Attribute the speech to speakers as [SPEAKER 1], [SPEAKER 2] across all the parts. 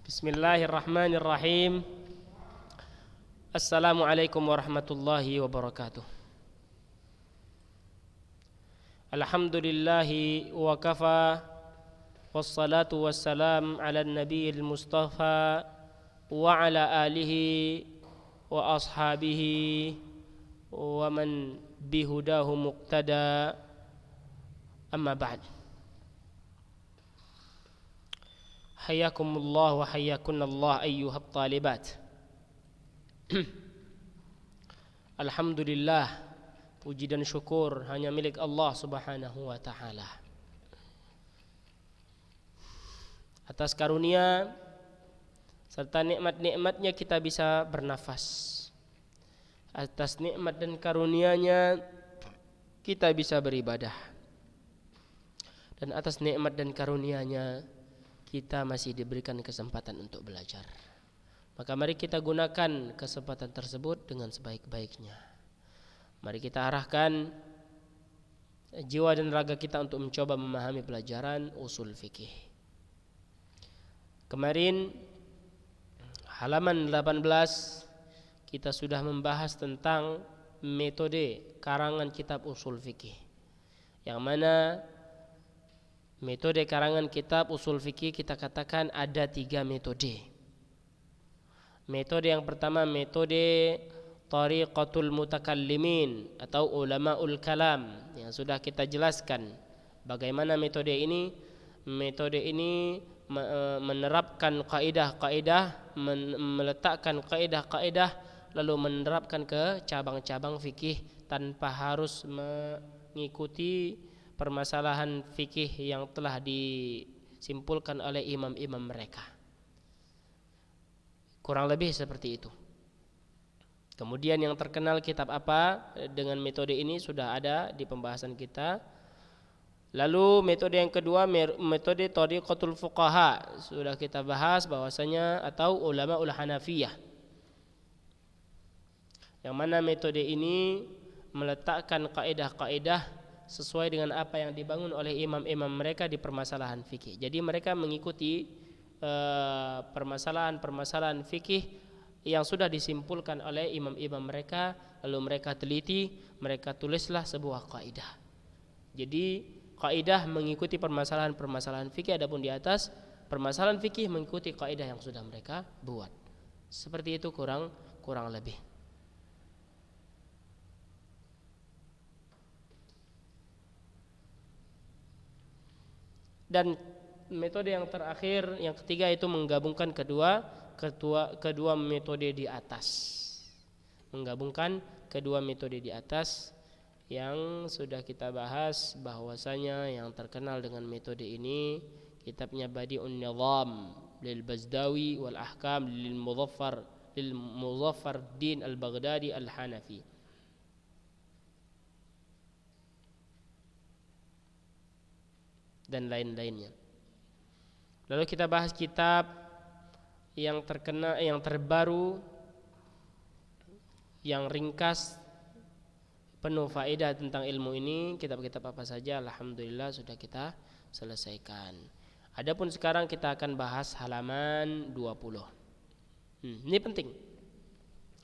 [SPEAKER 1] Bismillahirrahmanirrahim. Assalamualaikum warahmatullahi wabarakatuh. Alhamdulillahi wa kafa, wassalatu wassalam ala nabiyil mustafa wa ala alihi wa ashabihi wa man bihudahu muqtada, amma ba'd. Hayyakumullah wa hayyakunallah ayyuhat talibat. Alhamdulillah, puji dan syukur hanya milik Allah subhanahu wa ta'ala. Atas karunia serta nikmat-nikmatnya kita bisa bernafas. Atas nikmat dan karunia-Nya kita bisa beribadah. Dan atas nikmat dan karunia-Nya kita masih diberikan kesempatan untuk belajar. Maka mari kita gunakan kesempatan tersebut dengan sebaik-baiknya. Mari kita arahkan jiwa dan raga kita untuk mencoba memahami pelajaran usul fikih. Kemarin halaman 18 kita sudah membahas tentang metode karangan kitab usul fikih, yang mana metode karangan kitab usul fikih kita katakan ada 3 metode. Metode yang pertama metode tariqatul mutakallimin atau ulamaul kalam, yang sudah kita jelaskan bagaimana metode ini. Metode ini menerapkan kaidah-kaidah, meletakkan kaidah-kaidah lalu menerapkan ke cabang-cabang fikih tanpa harus mengikuti permasalahan fikih yang telah disimpulkan oleh imam-imam mereka. Kurang lebih seperti itu. Kemudian yang terkenal kitab apa dengan metode ini sudah ada di pembahasan kita. Lalu metode yang kedua metode tariqatul fuqaha, sudah kita bahas bahwasanya atau ulamaul Hanafiyah, yang mana metode ini meletakkan kaidah-kaidah sesuai dengan apa yang dibangun oleh imam-imam mereka di permasalahan fikih. Jadi mereka mengikuti permasalahan-permasalahan fikih yang sudah disimpulkan oleh imam-imam mereka, lalu mereka teliti, mereka tulislah sebuah kaidah. Jadi kaidah mengikuti permasalahan-permasalahan fikih, adapun di atas permasalahan fikih mengikuti kaidah yang sudah mereka buat. Seperti itu kurang lebih. Dan metode yang terakhir, yang ketiga, itu menggabungkan kedua metode di atas. Menggabungkan kedua metode di atas yang sudah kita bahas bahwasanya yang terkenal dengan metode ini kitabnya Badi'un Nizam lil Bazdawi wal Ahkam lil Muzaffar Din al-Baghdadi al-Hanafi. Dan lain-lainnya. Lalu kita bahas kitab yang terkenal, yang terbaru, yang ringkas, penuh faedah tentang ilmu ini. Kitab-kitab apa saja? Alhamdulillah sudah kita selesaikan. Adapun sekarang kita akan bahas halaman 20. Ini penting.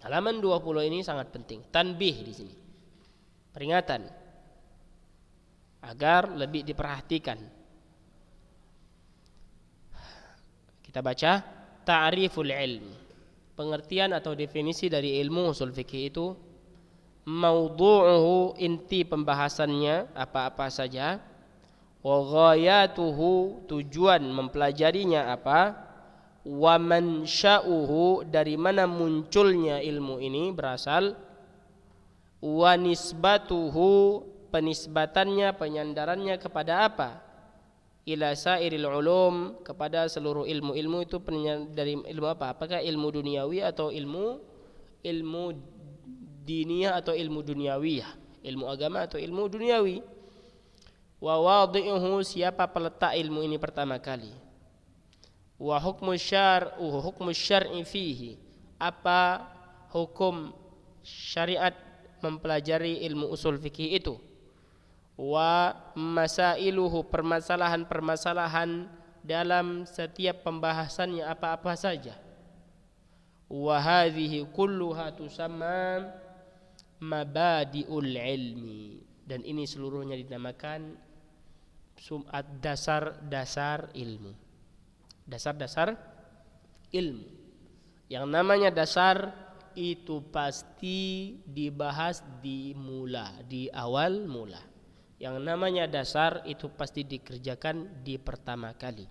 [SPEAKER 1] Halaman 20 ini sangat penting. Tanbih di sini. Peringatan agar lebih diperhatikan. Kita baca ta'riful ilm. Pengertian atau definisi dari ilmu usul fikih itu maudhu'uhu, inti pembahasannya apa-apa saja, wa ghayatuhu, tujuan mempelajarinya apa, wa mansya'uhu, dari mana munculnya ilmu ini berasal, wa nisbatuhu, penisbatannya, penyandarannya kepada apa, ila sairil ulum, kepada seluruh ilmu-ilmu. Itu dari ilmu apa? Apakah ilmu duniawi atau ilmu diniyah atau ilmu duniawiyah, ilmu agama atau ilmu duniawi. Wa wadhi'uhu, siapa peletak ilmu ini pertama kali. Wa hukmu syar'i fihi, apa hukum syariat mempelajari ilmu usul fikih itu. Wa masailuhu, permasalahan-permasalahan dalam setiap pembahasannya apa-apa saja. Wa hadhihi kulluha tusamma mabadi'ul ilmi, dan ini seluruhnya dinamakan dasar-dasar ilmu. Dasar-dasar ilmu. Yang namanya dasar itu pasti dibahas di awal mula. Yang namanya dasar itu pasti dikerjakan di pertama kali.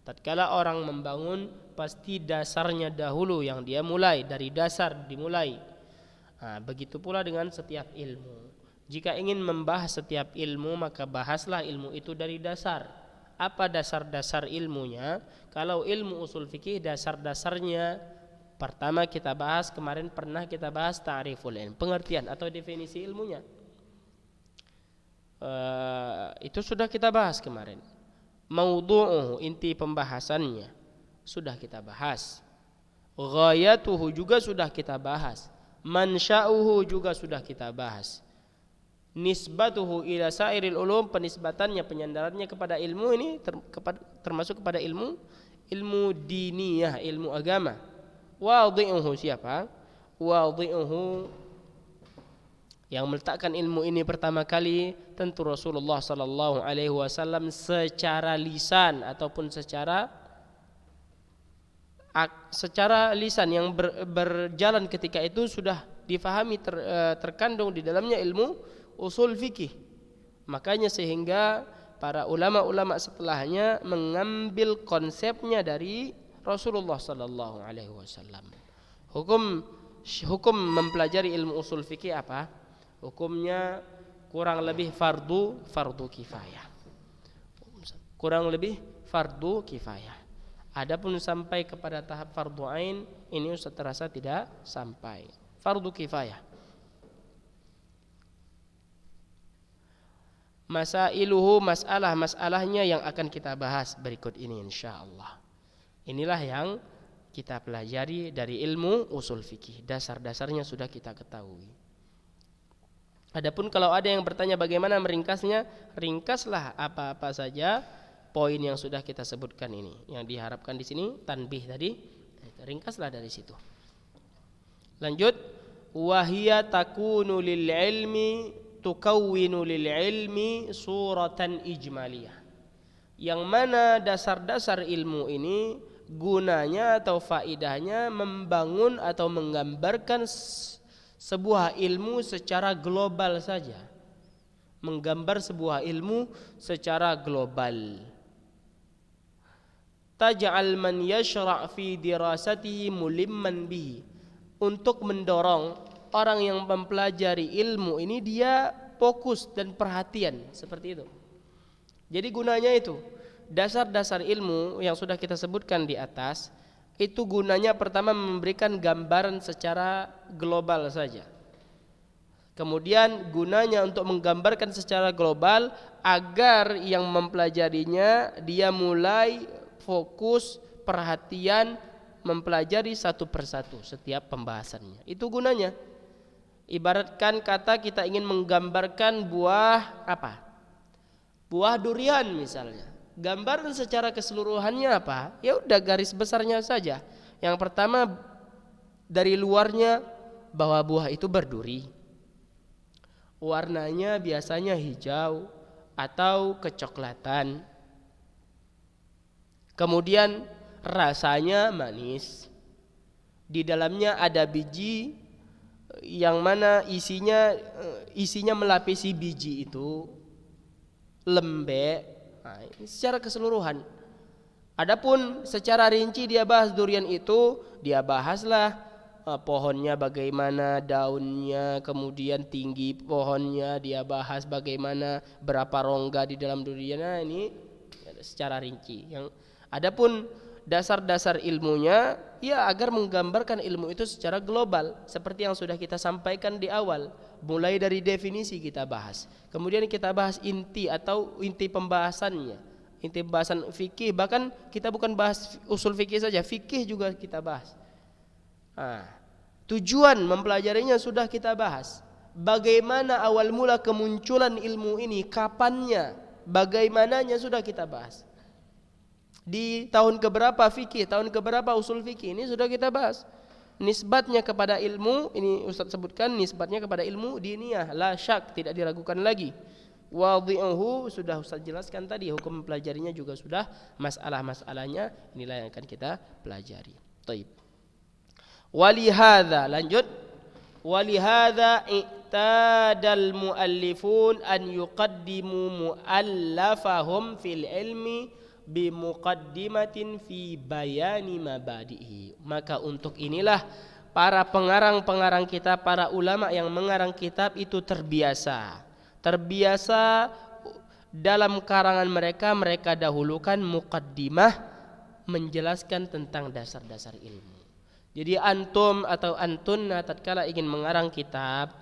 [SPEAKER 1] Tatkala orang membangun, pasti dasarnya dahulu yang dia mulai, dari dasar dimulai. Begitu pula dengan setiap ilmu. Jika ingin membahas setiap ilmu, maka bahaslah ilmu itu dari dasar. Apa dasar-dasar ilmunya? Kalau ilmu usul fikih, dasar-dasarnya pertama kita bahas, kemarin pernah kita bahas ta'riful ilm, pengertian atau definisi ilmunya. Itu sudah kita bahas kemarin. Maudhu'uhu, inti pembahasannya, sudah kita bahas. Ghayatuhu juga sudah kita bahas. Mansya'uhu juga sudah kita bahas. Nisbatuhu ila sairil ulum, penisbatannya, penyandarannya kepada ilmu ini termasuk kepada ilmu diniyah, ilmu agama. Wadhi'uhu, siapa? Wadhi'uhu, yang meletakkan ilmu ini pertama kali tentu Rasulullah sallallahu alaihi wasallam secara lisan ataupun secara lisan yang berjalan ketika itu sudah difahami, terkandung di dalamnya ilmu usul fikih. Makanya sehingga para ulama-ulama setelahnya mengambil konsepnya dari Rasulullah sallallahu alaihi wasallam. Hukum mempelajari ilmu usul fikih apa? Hukumnya kurang lebih fardu kifayah. Kurang lebih fardu kifayah. Adapun sampai kepada tahap fardu ain, ini Ustaz terasa tidak sampai. Fardu kifayah. Masailuhu, masalahnya yang akan kita bahas berikut ini insyaallah. Inilah yang kita pelajari dari ilmu usul fikih. Dasar-dasarnya sudah kita ketahui. Adapun kalau ada yang bertanya bagaimana meringkasnya, ringkaslah apa-apa saja poin yang sudah kita sebutkan ini. Yang diharapkan di sini tanbih tadi, ringkaslah dari situ. Lanjut, wahia takunu lil ilmi tukawwinu lil ilmi suratan ijmaliyah. Yang mana dasar-dasar ilmu ini gunanya atau faidahnya membangun atau menggambarkan sebuah ilmu secara global saja. Menggambar sebuah ilmu secara global. Taj'al man yashra' fi dirasatihi mulimman bihi, untuk mendorong orang yang mempelajari ilmu ini dia fokus dan perhatian, seperti itu. Jadi gunanya itu, dasar-dasar ilmu yang sudah kita sebutkan di atas, itu gunanya pertama memberikan gambaran secara global saja. Kemudian gunanya untuk menggambarkan secara global agar yang mempelajarinya dia mulai fokus perhatian mempelajari satu persatu setiap pembahasannya. Itu gunanya. Ibaratkan kata kita ingin menggambarkan buah apa? Buah durian misalnya. Gambaran secara keseluruhannya apa? Ya udah garis besarnya saja. Yang pertama dari luarnya bahwa buah itu berduri. Warnanya biasanya hijau atau kecoklatan. Kemudian rasanya manis. Di dalamnya ada biji yang mana isinya melapisi biji itu lembek. Nah, ini secara keseluruhan. Adapun secara rinci dia bahas durian itu, dia bahaslah pohonnya bagaimana, daunnya, kemudian tinggi pohonnya, dia bahas bagaimana berapa rongga di dalam durian. Nah, ini secara rinci. Adapun dasar-dasar ilmunya ya agar menggambarkan ilmu itu secara global seperti yang sudah kita sampaikan di awal. Mulai dari definisi kita bahas, kemudian kita bahas inti atau inti pembahasannya, inti pembahasan fikih. Bahkan kita bukan bahas usul fikih saja, fikih juga kita bahas. Tujuan mempelajarinya sudah kita bahas. Bagaimana awal mula kemunculan ilmu ini, kapannya, bagaimananya sudah kita bahas. Di tahun keberapa fikih, tahun keberapa usul fikih, ini sudah kita bahas. Nisbatnya kepada ilmu, ini Ustaz sebutkan nisbatnya kepada ilmu diniyah, la syak, tidak diragukan lagi. Wadhi'uhu sudah Ustaz jelaskan tadi, hukum mempelajarinya juga sudah, masalah-masalahnya inilah yang akan kita pelajari. Taib. Walihadza, lanjut. Walihadza i'tadal muallifun an yuqaddimu muallafahum fil ilmi bimuqaddimatin fi bayani mabadihi. Maka untuk inilah para pengarang-pengarang kitab, para ulama yang mengarang kitab itu terbiasa dalam karangan mereka dahulukan muqaddimah, menjelaskan tentang dasar-dasar ilmu. Jadi antum atau antunna tatkala ingin mengarang kitab,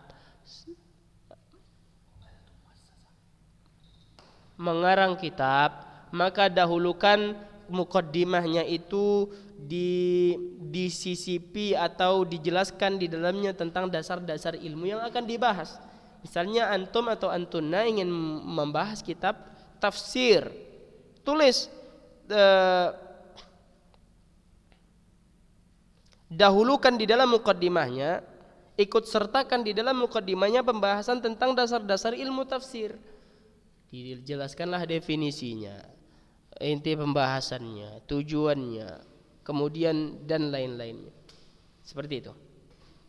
[SPEAKER 1] maka dahulukan muqaddimahnya itu disisipi atau dijelaskan di dalamnya tentang dasar-dasar ilmu yang akan dibahas. Misalnya antum atau antunna ingin membahas kitab tafsir, tulis dahulukan di dalam muqaddimahnya, ikut sertakan di dalam muqaddimahnya pembahasan tentang dasar-dasar ilmu tafsir. Dijelaskanlah definisinya, inti pembahasannya, tujuannya, kemudian dan lain-lainnya. Seperti itu.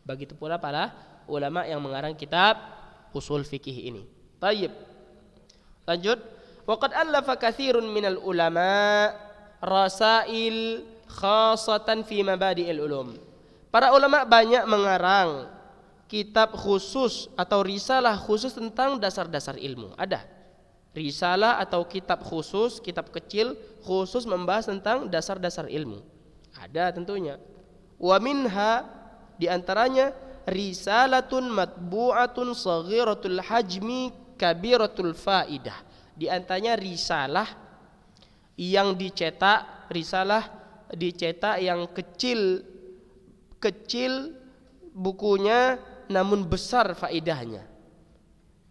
[SPEAKER 1] Begitu pula para ulama yang mengarang kitab usul fikih ini. Tayyib. Lanjut. Waqad allafa katsirun minal ulama rasail khassatan fi mabadi'il ulum. Para ulama banyak mengarang kitab khusus atau risalah khusus tentang dasar-dasar ilmu. Ada risalah atau kitab khusus, kitab kecil khusus membahas tentang dasar-dasar ilmu. Ada tentunya. Wa minha, di antaranya risalatun matbu'atun saghiratul hajmi kabiratul faidah. Di antaranya risalah yang dicetak, yang kecil bukunya namun besar faidahnya.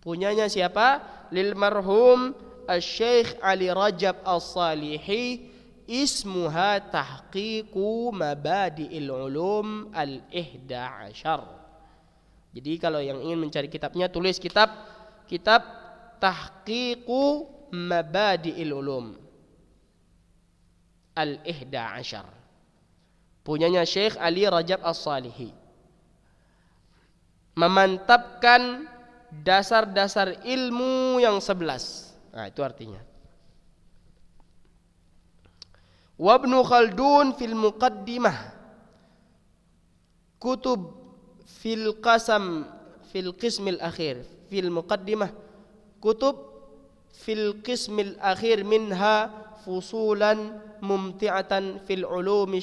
[SPEAKER 1] Punyanya siapa? Lil marhum Asy-Syaikh Ali Rajab As-Salihi, ismuha Tahqiqu Mabadi'il Ulum Al-11. Jadi kalau yang ingin mencari kitabnya, tulis kitab Tahqiqu Mabadi'il Ulum Al-11, punyanya Syekh Ali Rajab As-Salihi. Memantapkan dasar-dasar ilmu yang 11. Nah, itu artinya. Wa Ibnu Khaldun fil muqaddimah kutub fil qismil akhir fil muqaddimah kutub fil qismil akhir minha fusulan mumti'atan fil ulumi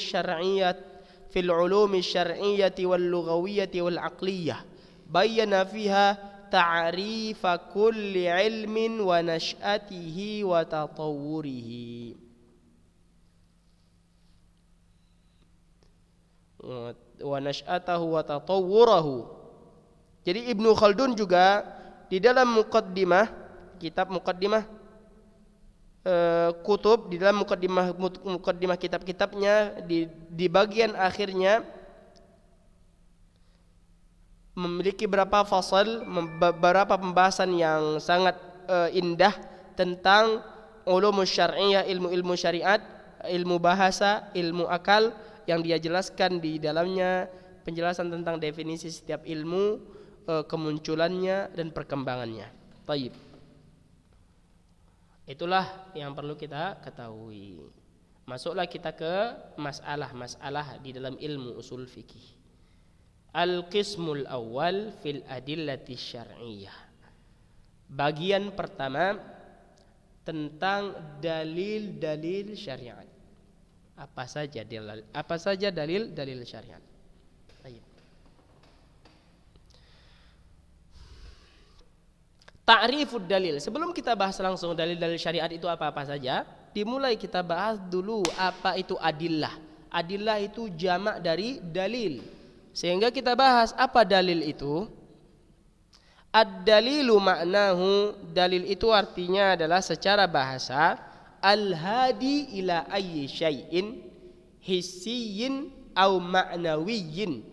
[SPEAKER 1] syar'iyyati wal lughawiyyati wal aqliyyah bayyana fiha ta'rifa kulli ilmin wa nash'atihi wa tatawwurihi. Wa nash'atahu wa tatawwurahu. Jadi Ibnu Khaldun juga di dalam muqaddimah, kitab muqaddimah kutub, di dalam muqaddimah kitab-kitabnya di bagian akhirnya memiliki beberapa fasal, beberapa pembahasan yang sangat indah tentang ulum syar'iyyah, ilmu-ilmu syariat, ilmu bahasa, ilmu akal, yang dia jelaskan di dalamnya penjelasan tentang definisi setiap ilmu, kemunculannya dan perkembangannya. Taib. Itulah yang perlu kita ketahui. Masuklah kita ke masalah-masalah di dalam ilmu usul fikih. Al-qismul awal fil adillati syar'iyyah. Bagian pertama tentang dalil-dalil syariat. Apa saja dalil syariat. Baik. Ta'rifud dalil. Sebelum kita bahas langsung dalil-dalil syariat itu apa-apa saja, dimulai kita bahas dulu apa itu adillah. Adillah itu jamak dari dalil. Sehingga kita bahas apa dalil itu. Ad-dalilu maknahu, dalil itu artinya adalah secara bahasa al-hadi ila ayyi syai'in hissiyin au ma'nawiyyin.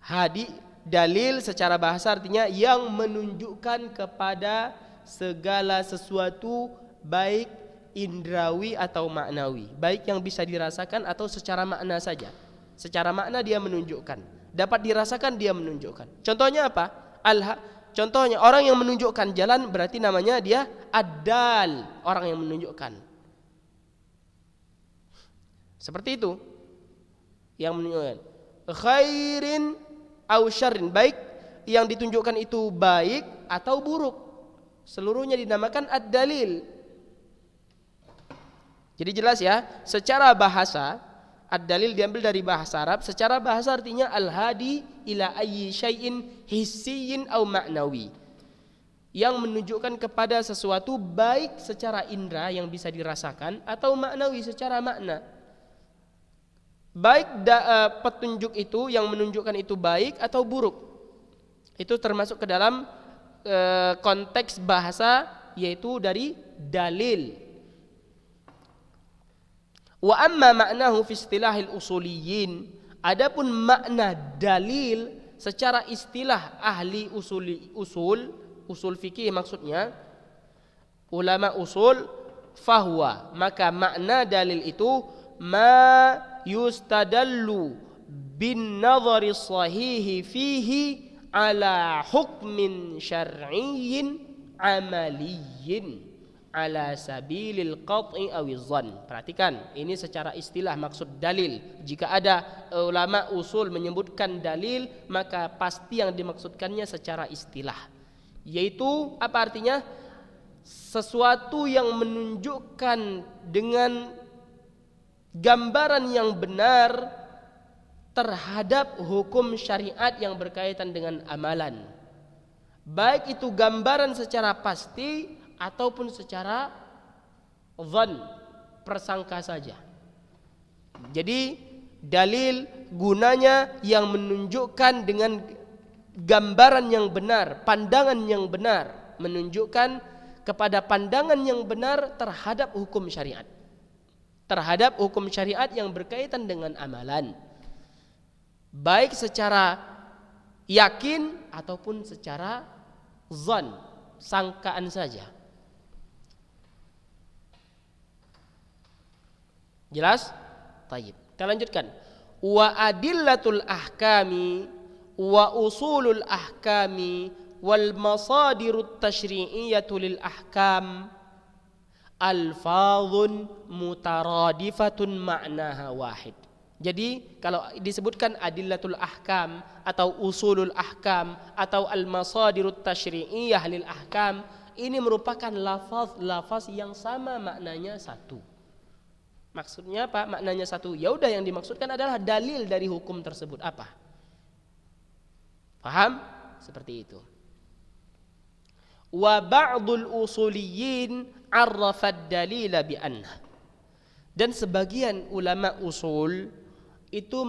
[SPEAKER 1] Hadi, dalil secara bahasa artinya yang menunjukkan kepada segala sesuatu, baik indrawi atau maknawi, baik yang bisa dirasakan atau secara makna saja. Secara makna dia menunjukkan, dapat dirasakan dia menunjukkan. Contohnya apa? Contohnya orang yang menunjukkan jalan berarti namanya dia ad-dal, orang yang menunjukkan. Seperti itu. Yang menunjukkan khairin au syarrin, baik yang ditunjukkan itu baik atau buruk, seluruhnya dinamakan ad-dalil. Jadi jelas ya, secara bahasa ad-dalil diambil dari bahasa Arab. Secara bahasa artinya al-hadi ila ayyi syai'in hissiyin au ma'nawi, yang menunjukkan kepada sesuatu baik secara indera yang bisa dirasakan atau maknawi secara makna. Baik petunjuk itu yang menunjukkan itu baik atau buruk, itu termasuk ke dalam konteks bahasa, yaitu dari dalil. Wa amma ma'nahu fi istilahil usuliyyin, adapun makna dalil secara istilah ahli usul fikih, maksudnya ulama usul, fahuwa, maka makna dalil itu ma yustadallu bin nadhari sahihi fihi ala hukmin syar'iyyin amaliyyin ala sabilil qat'i awiz zan. Perhatikan, ini secara istilah maksud dalil. Jika ada ulama usul menyebutkan dalil, maka pasti yang dimaksudkannya secara istilah, yaitu apa artinya? Sesuatu yang menunjukkan dengan gambaran yang benar terhadap hukum syariat yang berkaitan dengan amalan, baik itu gambaran secara pasti ataupun secara zan, persangka saja. Jadi dalil gunanya yang menunjukkan dengan gambaran yang benar, pandangan yang benar, menunjukkan kepada pandangan yang benar terhadap hukum syariat, terhadap hukum syariat yang berkaitan dengan amalan, baik secara yakin ataupun secara zan, sangkaan saja. Jelas? Tayyib. Kita lanjutkan. Wa adillatul ahkami wa usulul ahkami wal masadirut tashri'iyyatu lil ahkam alfadhun mutaradifatun ma'naha wahid. Jadi kalau disebutkan adillatul ahkam atau usulul ahkam atau al masadirut tashri'iyyah lil ahkam, ini merupakan lafaz yang sama, maknanya satu. Maksudnya apa? Maknanya satu. Ya udah, yang dimaksudkan adalah dalil dari hukum tersebut apa. Paham? Seperti itu. Wa ba'dul usuliyyin arrafad dalila bi anna. Dan sebagian ulama usul itu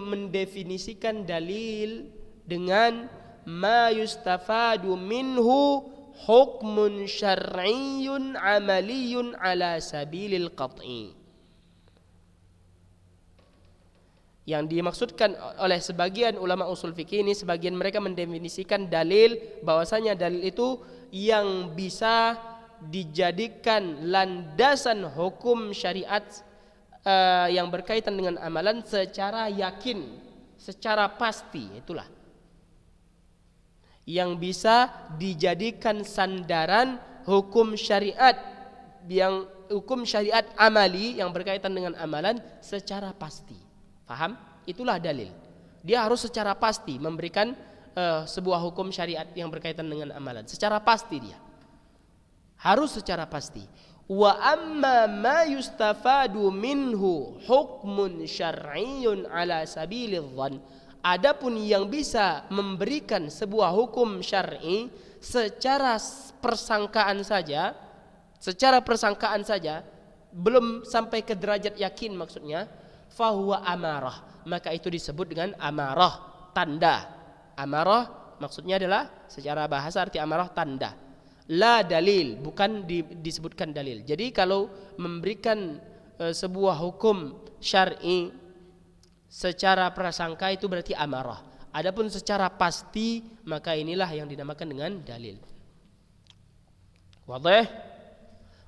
[SPEAKER 1] mendefinisikan dalil dengan ma yustafadu minhu hukmun syar'iyyun amaliyun ala sabilil qat'i. Yang dimaksudkan oleh sebagian ulama usul fikih ini, sebagian mereka mendefinisikan dalil bahwasanya dalil itu yang bisa dijadikan landasan hukum syariat yang berkaitan dengan amalan secara yakin, secara pasti. Itulah yang bisa dijadikan sandaran hukum syariat, yang hukum syariat amali yang berkaitan dengan amalan secara pasti. Paham? Itulah dalil. Dia harus secara pasti memberikan sebuah hukum syariat yang berkaitan dengan amalan. Secara pasti dia harus secara pasti. Wa amma ma yustafadu minhu hukmun syar'iyyun ala sabilidh dhann. Adapun yang bisa memberikan sebuah hukum syar'i secara persangkaan saja, belum sampai ke derajat yakin maksudnya, fahuwa amarah, maka itu disebut dengan amarah, tanda. Amarah maksudnya adalah secara bahasa arti amarah tanda. La dalil, bukan disebutkan dalil. Jadi kalau memberikan sebuah hukum syar'i secara prasangka itu berarti amarah. Adapun secara pasti maka inilah yang dinamakan dengan dalil. Wadih?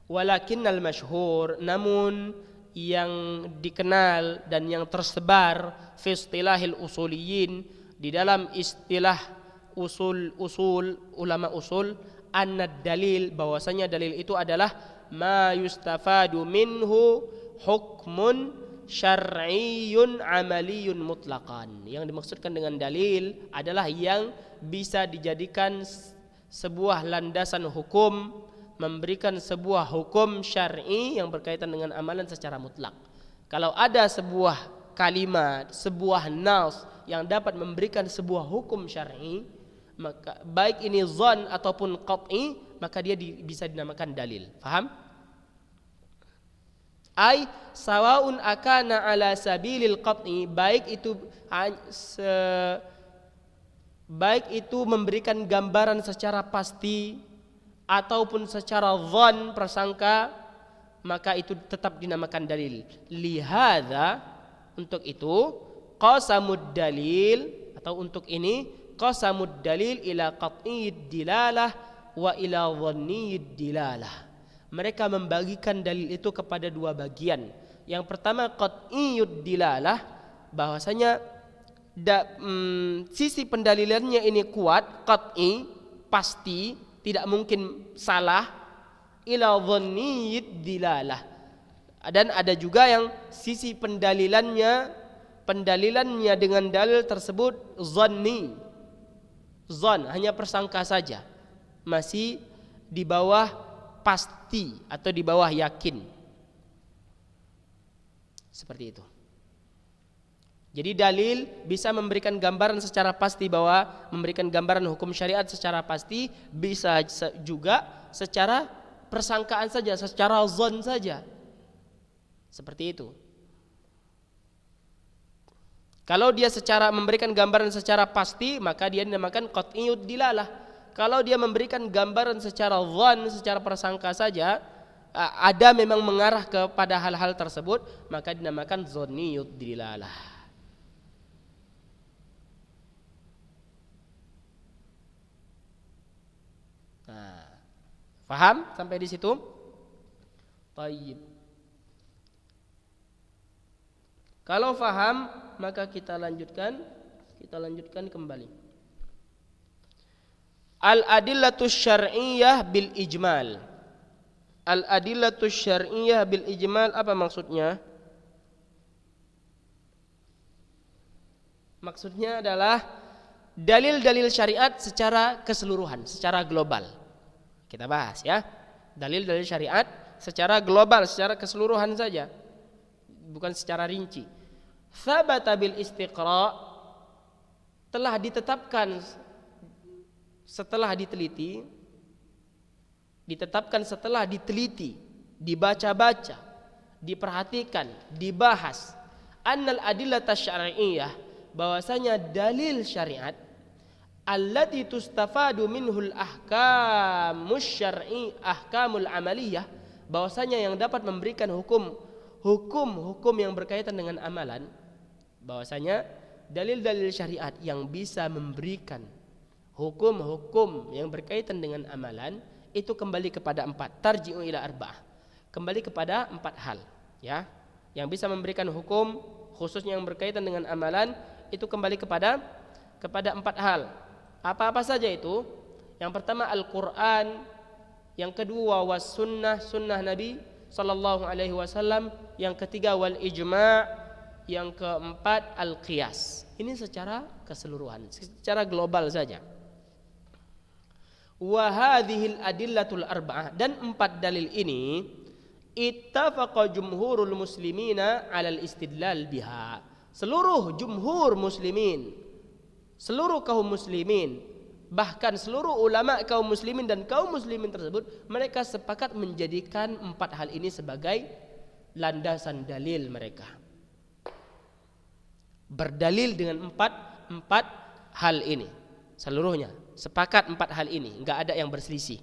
[SPEAKER 1] Walakinnal masyhur, namun yang dikenal dan yang tersebar fi istilahil usuliyin, di dalam istilah usul ulama usul, anna dalil, bahwasanya dalil itu adalah ma yustafadu minhu hukmun syar'iyyun amaliyun mutlaqan. Yang dimaksudkan dengan dalil adalah yang bisa dijadikan sebuah landasan hukum, memberikan sebuah hukum syar'i yang berkaitan dengan amalan secara mutlak. Kalau ada sebuah kalimat, sebuah nas yang dapat memberikan sebuah hukum syar'i, maka baik ini zon ataupun qat'i, maka dia bisa dinamakan dalil. Faham? Ai sawaun akana ala sabilil qat'i, baik itu memberikan gambaran secara pasti ataupun secara zon, prasangka, maka itu tetap dinamakan dalil. Lihadza, untuk itu, qasamud dalil, atau untuk ini qasamud dalil ila qat'iyyid dilalah wa ila dhanniyid dilalah. Mereka membagikan dalil itu kepada dua bagian. Yang pertama qat'iyyud dilalah, bahwasanya sisi pendalilannya ini kuat, qat'i, pasti, tidak mungkin salah, ila dhanniyid dilalah. Dan ada juga yang sisi pendalilannya dengan dalil tersebut zanni, zon, hanya persangka saja, masih di bawah pasti atau di bawah yakin. Seperti itu. Jadi dalil bisa memberikan gambaran secara pasti, bahwa memberikan gambaran hukum syariat secara pasti, bisa juga secara persangkaan saja, secara zon saja. Seperti itu. Kalau dia secara memberikan gambaran secara pasti, maka dia dinamakan qat'iyyud dilalah. Kalau dia memberikan gambaran secara zon, secara persangka saja, ada memang mengarah kepada hal-hal tersebut, maka dinamakan dhanniyud dilalah. Paham sampai di situ? Tayyib. Kalau paham, maka kita lanjutkan kembali. Al-adillatus syar'iyyah bil ijmal. Al-adillatus syar'iyyah bil ijmal, apa maksudnya? Maksudnya adalah dalil-dalil syariat secara keseluruhan, secara global. Kita bahas ya, dalil-dalil syariat secara global, secara keseluruhan saja, bukan secara rinci. Thabata bil istiqra, telah ditetapkan setelah diteliti, dibaca-baca, diperhatikan, dibahas, annal adillata syar'iyyah, bahwasanya dalil syariat, allati tustafadu minhul ahkamus syar'i ahkamul amaliyah, bahwasanya yang dapat memberikan hukum yang berkaitan dengan amalan, bahwasanya dalil-dalil syariat yang bisa memberikan hukum-hukum yang berkaitan dengan amalan itu kembali kepada 4, tarji'u ila arba'ah, kembali kepada 4 hal ya. Yang bisa memberikan hukum khususnya yang berkaitan dengan amalan itu kembali kepada 4 hal. Apa-apa saja itu? Yang pertama Al-Qur'an, yang kedua was sunnah Nabi sallallahu alaihi wasallam, yang ketiga wal ijma', yang keempat al-qiyas. Ini secara keseluruhan, secara global saja. Wa hadhil adillatul arba'ah, dan 4 dalil ini ittafaqa jumhurul muslimina 'alal istidlal biha. Seluruh jumhur muslimin, seluruh kaum muslimin, bahkan seluruh ulama kaum muslimin dan kaum muslimin tersebut, mereka sepakat menjadikan 4 hal ini sebagai landasan dalil mereka. Berdalil dengan 4 hal ini, seluruhnya sepakat 4 hal ini, enggak ada yang berselisih.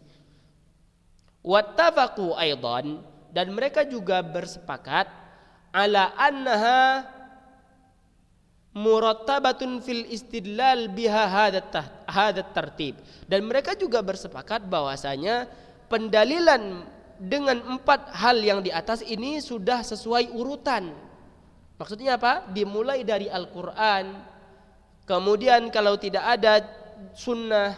[SPEAKER 1] Wattafaqu aidan, dan mereka juga bersepakat ala annaha murattabatun fil istidlal biha hadat tartib, dan mereka juga bersepakat bahwasanya pendalilan dengan 4 hal yang di atas ini sudah sesuai urutan. Maksudnya apa? Dimulai dari Al-Quran, kemudian kalau tidak ada sunnah,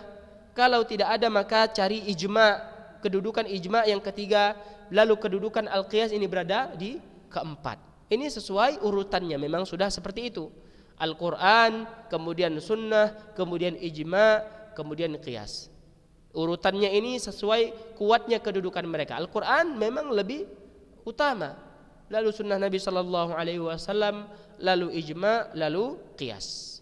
[SPEAKER 1] kalau tidak ada maka cari ijma, kedudukan ijma yang ketiga, lalu kedudukan al-qiyas ini berada di keempat. Ini sesuai urutannya, memang sudah seperti itu. Al-Quran, kemudian sunnah, kemudian ijma, kemudian qiyas. Urutannya ini sesuai kuatnya kedudukan mereka. Al-Quran memang lebih utama, lalu sunnah Nabi Sallallahu Alaihi Wasallam, lalu ijma, lalu qiyas.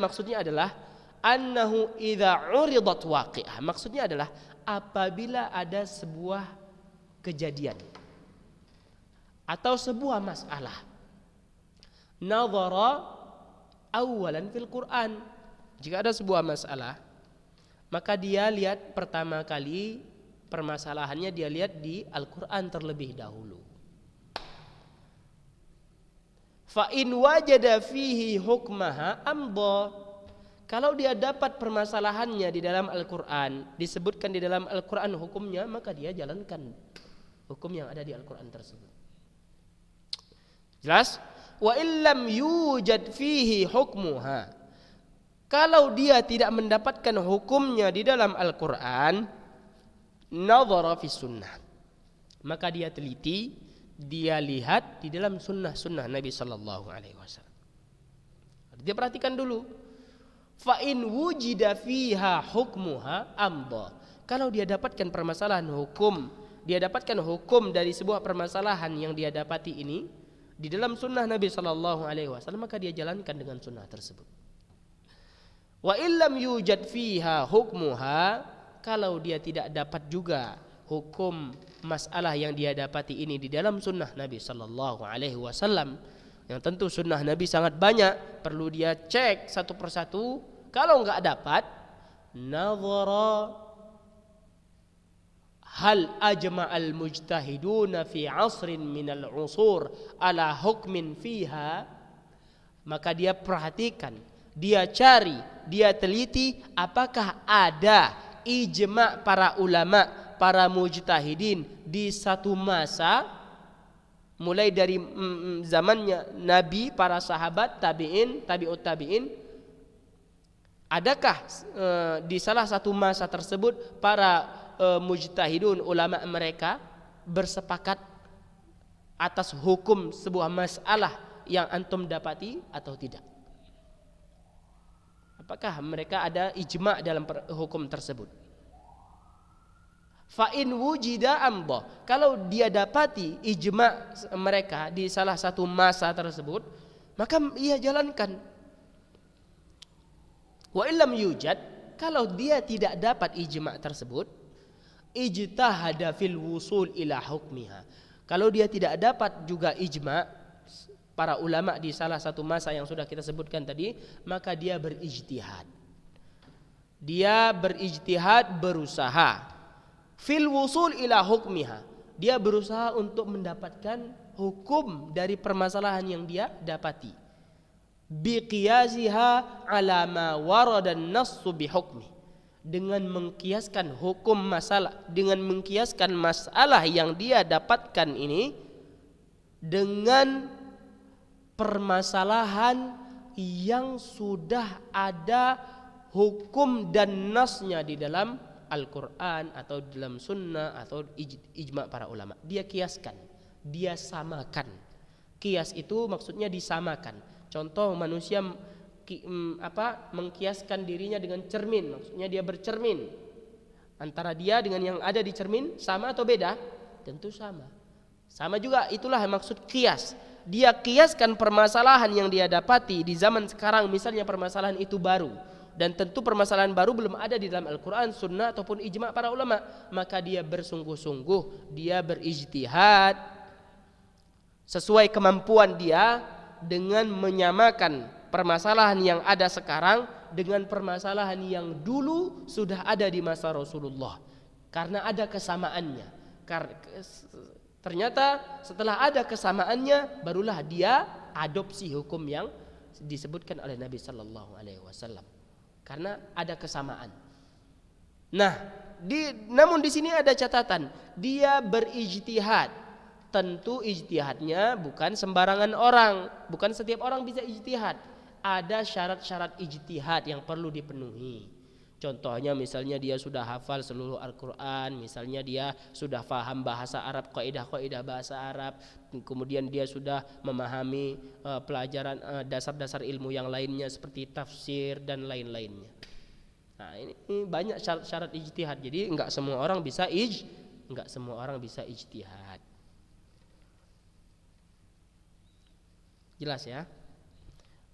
[SPEAKER 1] Maksudnya adalah annahu idza uridat waqi'ah, maksudnya adalah apabila ada sebuah kejadian atau sebuah masalah, nadhara awalan fil Quran, jika ada sebuah masalah maka dia lihat pertama kali permasalahannya dia lihat di Al-Quran terlebih dahulu. Fa in wajada fihi hukmaha amdha, kalau dia dapat permasalahannya di dalam Al-Quran, disebutkan di dalam Al-Quran hukumnya, maka dia jalankan hukum yang ada di Al-Quran tersebut. Jelas? Wa illam yujad fihi hukmuha, kalau dia tidak mendapatkan hukumnya di dalam Al-Quran, nadhara fi sunnah, maka dia teliti, dia lihat di dalam sunnah Nabi Sallallahu Alaihi Wasallam. Dia perhatikan dulu. Fa in wujida fiha hukmuha amdha, kalau dia dapatkan permasalahan hukum, dia dapatkan hukum dari sebuah permasalahan yang dia dapati ini di dalam sunnah Nabi Sallallahu Alaihi Wasallam, maka dia jalankan dengan sunnah tersebut. Wa illam yujad fiha hukmuha, kalau dia tidak dapat juga hukum masalah yang dia dapati ini di dalam sunnah Nabi Sallallahu Alaihi Wasallam, yang tentu sunnah Nabi sangat banyak, perlu dia cek satu persatu. Kalau enggak dapat, nadhara hal ajma'al mujtahiduna fi asrin minal usur ala hukmin fiha, maka dia perhatikan, dia cari, dia teliti apakah ada ijma' para ulama, para mujtahidin di satu masa, mulai dari zamannya Nabi, para sahabat, tabi'in, tabi'ut tabi'in. Adakah di salah satu masa tersebut para mujtahidun, ulama mereka bersepakat atas hukum sebuah masalah yang antum dapati atau tidak? Apakah mereka ada ijma' dalam hukum tersebut? Fa in wujida amdha, kalau dia dapati ijma' mereka di salah satu masa tersebut, maka ia jalankan. Wa illam yujad, kalau dia tidak dapat ijma' tersebut, ijtahada fil wusul ila hukmiha, kalau dia tidak dapat juga ijma' para ulama di salah satu masa yang sudah kita sebutkan tadi, maka dia berijtihad. Dia berijtihad, berusaha fil wusul ila hukmiha, dia berusaha untuk mendapatkan hukum dari permasalahan yang dia dapati, biqiyasiha ala ma warada an-nassu bihukmi, dengan mengkiaskan hukum masalah, dengan mengkiaskan masalah yang dia dapatkan ini dengan permasalahan yang sudah ada hukum dan nasnya di dalam Al-Quran atau dalam sunnah atau ijma' para ulama. Dia kiaskan, dia samakan. Kias itu maksudnya disamakan. Contoh manusia mengkiaskan dirinya dengan cermin, maksudnya dia bercermin. Antara dia dengan yang ada di cermin sama atau beda? Tentu sama. Sama juga, itulah maksud kias. Dia kiaskan permasalahan yang dia dapati di zaman sekarang, misalnya permasalahan itu baru, dan tentu permasalahan baru belum ada di dalam Al-Quran, sunnah ataupun ijma' para ulama, maka dia bersungguh-sungguh, dia berijtihad sesuai kemampuan dia dengan menyamakan permasalahan yang ada sekarang dengan permasalahan yang dulu sudah ada di masa Rasulullah. karena ada kesamaannya. Ternyata setelah ada kesamaannya barulah dia adopsi hukum yang disebutkan oleh Nabi Sallallahu Alaihi Wasallam, karena ada kesamaan. Nah, namun di sini ada catatan, dia berijtihad. Tentu ijtihadnya bukan sembarangan orang, bukan setiap orang bisa ijtihad. Ada syarat-syarat ijtihad yang perlu dipenuhi. Contohnya misalnya dia sudah hafal seluruh Al-Quran, misalnya dia sudah paham bahasa Arab, kaidah-kaidah bahasa Arab, kemudian dia sudah memahami pelajaran dasar-dasar ilmu yang lainnya seperti tafsir dan lain-lainnya. Nah, ini banyak syarat-syarat ijtihad. Jadi enggak semua orang bisa ijtihad. Jelas ya?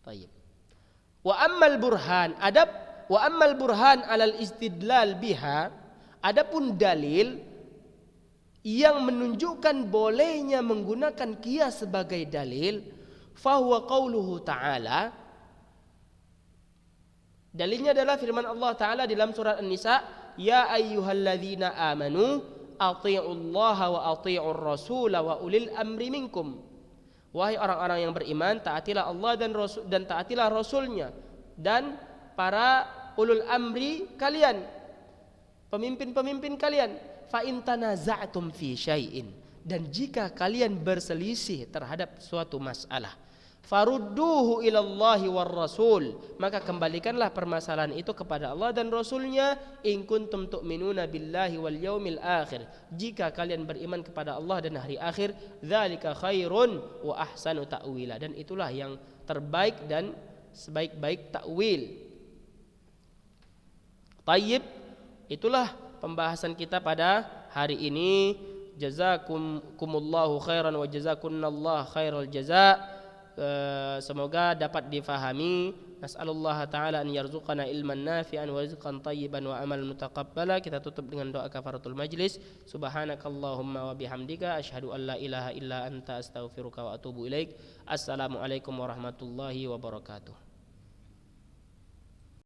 [SPEAKER 1] Baik. Wa ammal burhan alal istidlal biha, adapun dalil yang menunjukkan bolehnya menggunakan qiyas sebagai dalil, fahuwa qauluhu ta'ala, dalilnya adalah firman Allah Ta'ala dalam surat An-Nisa, ya ayyuhalladzina amanu athi'ullaha wa athi'ur rasula wa ulil amri minkum. Wahai orang-orang yang beriman, taatilah Allah dan taatilah Rasulnya dan para ulul amri kalian, pemimpin-pemimpin kalian. Fa in tanaza'tum fi syai'in, dan jika kalian berselisih terhadap suatu masalah, farudduhu ilallahi war rasul, maka kembalikanlah permasalahan itu kepada Allah dan Rasulnya. In kuntum tu'minuna billahi wal yaumil akhir, jika kalian beriman kepada Allah dan hari akhir. Dzalika khairun wa ahsanu ta'wila, dan itulah yang terbaik dan sebaik-baik takwil. Tayyib, itulah pembahasan kita pada hari ini. Jazakumullahu khairan wa jazakunallahu khairal jazaa. Semoga dapat difahami. Nas'alullah ta'ala an yarzuqana ilman nafi'an wa rizqan tayyiban wa amalan mutaqabbala. Kita tutup dengan doa kafaratul majlis. Subhanakallahumma wa bihamdika asyhadu an la ilaha illa anta astaghfiruka wa atubu ilaik. Assalamualaikum warahmatullahi wabarakatuh.